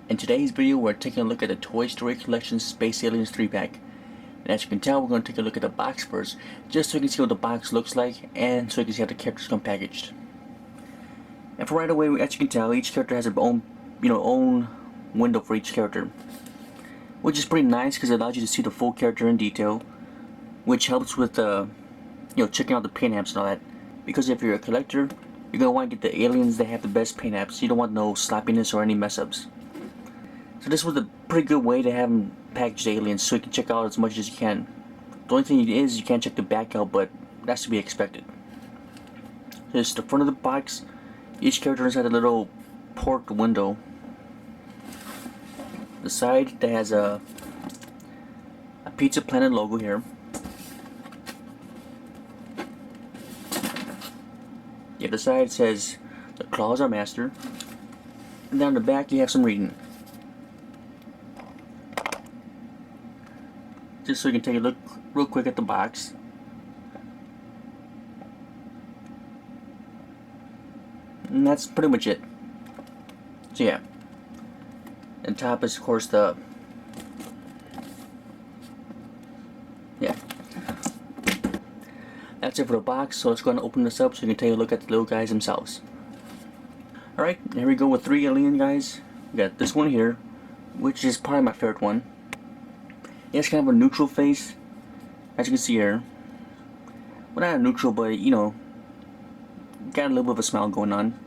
In today's video, we're taking a look at the Toy Story Collection Space Aliens 3-pack. And as you can tell, we're going to take a look at the box first, just so you can see what the box looks like, and so you can see how the characters come packaged. And for right away, as you can tell, each character has their own, own window for each character, which is pretty nice because it allows you to see the full character in detail, which helps with checking out the paint apps and all that. Because if you're a collector, you're gonna want to get the aliens that have the best paint apps. You don't want no sloppiness or any mess ups. So this was a pretty good way to have them packaged aliens, so you can check out as much as you can. The only thing is you can't check the back out, but that's to be expected. So this is the front of the box. Each character inside a little port window. The side that has a Pizza Planet logo here. The other side says the claws are master. And down the back you have some reading. Just so you can take a look real quick at the box. And that's pretty much it. So yeah. And top is of course the That's it for the box, so let's go ahead and open this up so you can take a look at the little guys themselves. Alright, here we go with 3 alien guys. We got this one here, which is probably my favorite one. It has kind of a neutral face, as you can see here. Well, not a neutral, but got a little bit of a smile going on.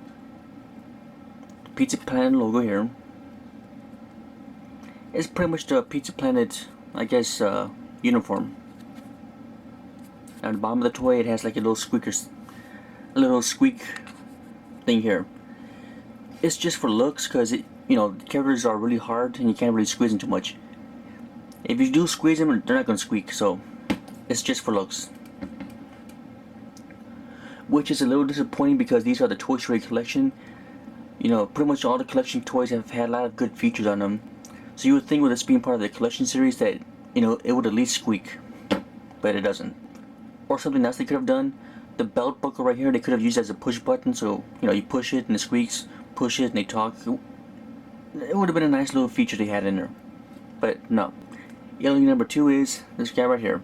Pizza Planet logo here. It's pretty much the Pizza Planet, I guess, uniform. At the bottom of the toy, it has like a little squeak thing here. It's just for looks, because the characters are really hard and you can't really squeeze them too much. If you do squeeze them, they're not gonna squeak, so it's just for looks. Which is a little disappointing because these are the Toy Story collection. Pretty much all the collection toys have had a lot of good features on them. So you would think with this being part of the collection series that it would at least squeak, but it doesn't. Or something else they could have done, the belt buckle right here they could have used as a push button, so you push it and it squeaks, push it and they talk. It would have been a nice little feature they had in there, but no. Alien number 2 is this guy right here.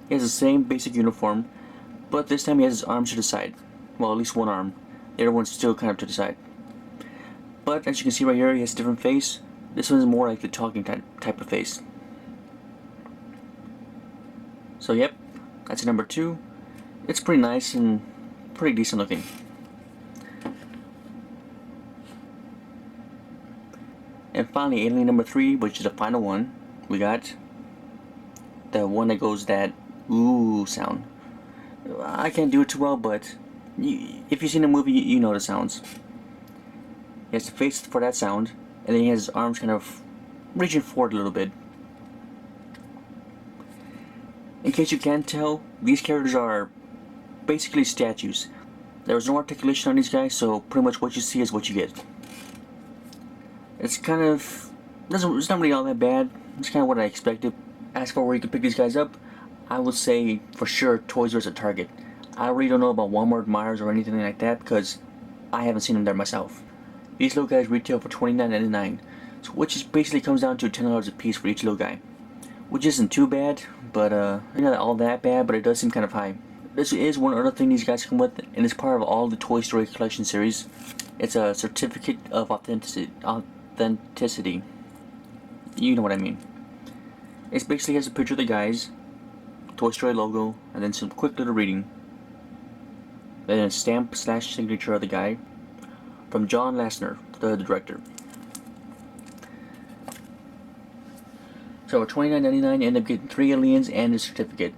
He has the same basic uniform, but this time he has his arms to the side. Well, at least one arm. The other one's still kind of to the side. But as you can see right here, he has a different face. This one's more like the talking type of face. So yep, that's number 2. It's pretty nice and pretty decent looking. And finally, alien number 3, which is the final one. We got the one that goes that ooh sound. I can't do it too well, but if you've seen the movie, you know the sounds. He has the face for that sound, and then he has his arms kind of reaching forward a little bit. In case you can't tell, these characters are basically statues. There was no articulation on these guys, so pretty much what you see is what you get. It's kind of it's not really all that bad. It's kind of what I expected. As for where you can pick these guys up, I would say for sure Toys R Us or Target. I really don't know about Walmart, Myers, or anything like that because I haven't seen them there myself. These little guys retail for $29.99, so which basically comes down to $10 a piece for each little guy, which isn't too bad, but not all that bad, but it does seem kind of high. This is one other thing these guys come with, and it's part of all the Toy Story collection series. It's a certificate of authenticity. You know what I mean. It basically has a picture of the guys, Toy Story logo, and then some quick little reading. Then a stamp / signature of the guy from John Lasseter, the director. So for $29.99 you end up getting 3 aliens and a certificate.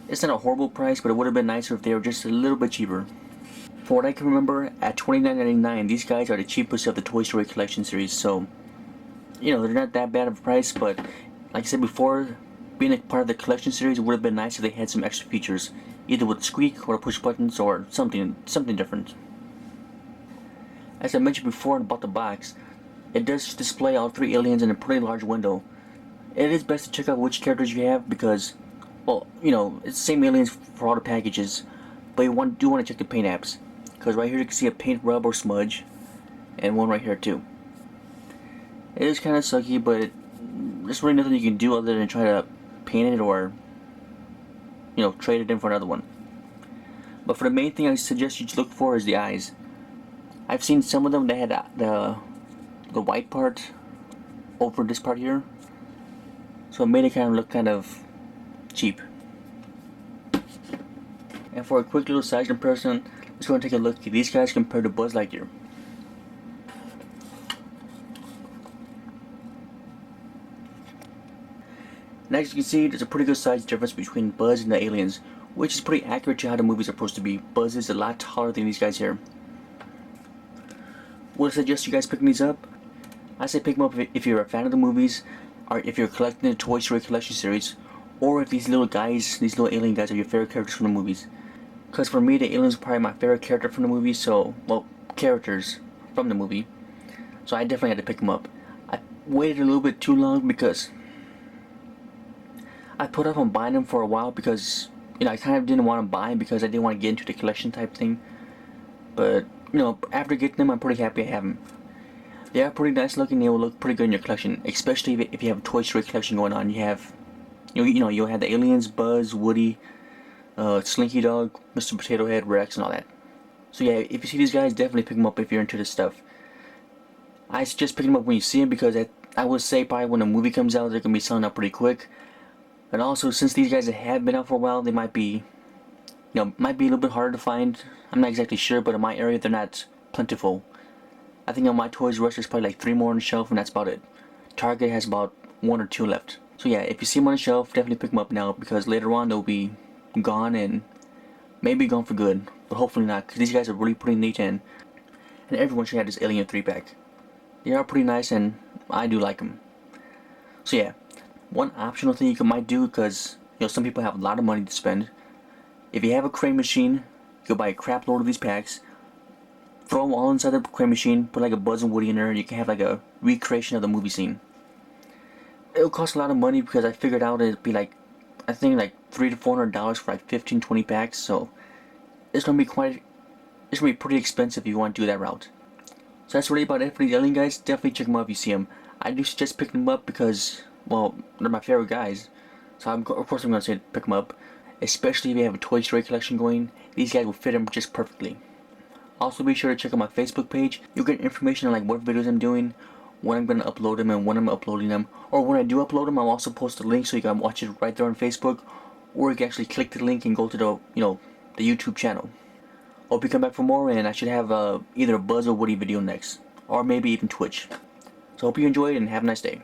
It's not a horrible price, but it would have been nicer if they were just a little bit cheaper. For what I can remember, at $29.99 these guys are the cheapest of the Toy Story collection series, so they're not that bad of a price, but like I said before, being a part of the collection series, it would have been nice if they had some extra features, either with squeak or push buttons or something different. As I mentioned before about the box, it does display all 3 aliens in a pretty large window. It is best to check out which characters you have because, well, it's the same aliens for all the packages, but you do want to check the paint apps, because right here you can see a paint rub or smudge, and one right here too. It is kind of sucky, but there's really nothing you can do other than try to paint it or, trade it in for another one. But for the main thing I suggest you look for is the eyes. I've seen some of them that had the white part over this part here, so it made it kind of look kind of cheap. And for a quick little size comparison, let's go and take a look at these guys compared to Buzz Lightyear. And as you can see, there's a pretty good size difference between Buzz and the aliens, which is pretty accurate to how the movies are supposed to be. Buzz is a lot taller than these guys here. Would I suggest you guys picking these up? I say pick them up if you're a fan of the movies, or if you're collecting the Toy Story collection series, or if these little guys, these little alien guys, are your favorite characters from the movies. Because for me, the aliens are probably my favorite character from the movie, characters from the movie. So I definitely had to pick them up. I waited a little bit too long because I put off on buying them for a while because, I kind of didn't want to buy them because I didn't want to get into the collection type thing. But, after getting them, I'm pretty happy I have them. They are pretty nice looking. They will look pretty good in your collection, especially if you have a Toy Story collection going on. You have, you'll have the aliens, Buzz, Woody, Slinky Dog, Mr. Potato Head, Rex, and all that. So yeah, if you see these guys, definitely pick them up if you're into this stuff. I suggest picking them up when you see them because I would say probably when a movie comes out, they're gonna be selling out pretty quick. And also, since these guys have been out for a while, they might be, might be a little bit harder to find. I'm not exactly sure, but in my area, they're not plentiful. I think on my Toys R Us, there's probably like 3 more on the shelf, and that's about it. Target has about 1 or 2 left. So yeah, if you see them on the shelf, definitely pick them up now because later on they'll be gone and maybe gone for good, but hopefully not because these guys are really pretty neat and everyone should have this Alien 3-pack. They are pretty nice and I do like them. So yeah, one optional thing you might do because some people have a lot of money to spend. If you have a crane machine, you can buy a crap load of these packs. Throw them all inside the crane machine, put like a Buzz and Woody in there, and you can have like a recreation of the movie scene. It'll cost a lot of money because I figured out it'd be like, I think like $300 to $400 for like 15-20 packs, so it's gonna be pretty expensive if you want to do that route. So that's really about it for these alien guys. Definitely check them out if you see them. I do suggest picking them up because, well, they're my favorite guys. So of course I'm gonna say pick them up, especially if you have a Toy Story collection going. These guys will fit them just perfectly. Also be sure to check out my Facebook page. You'll get information on like what videos I'm doing, when I'm going to upload them, and when I'm uploading them. Or when I do upload them, I'll also post a link so you can watch it right there on Facebook. Or you can actually click the link and go to the, the YouTube channel. Hope you come back for more, and I should have either a Buzz or Woody video next. Or maybe even Twitch. So hope you enjoyed and have a nice day.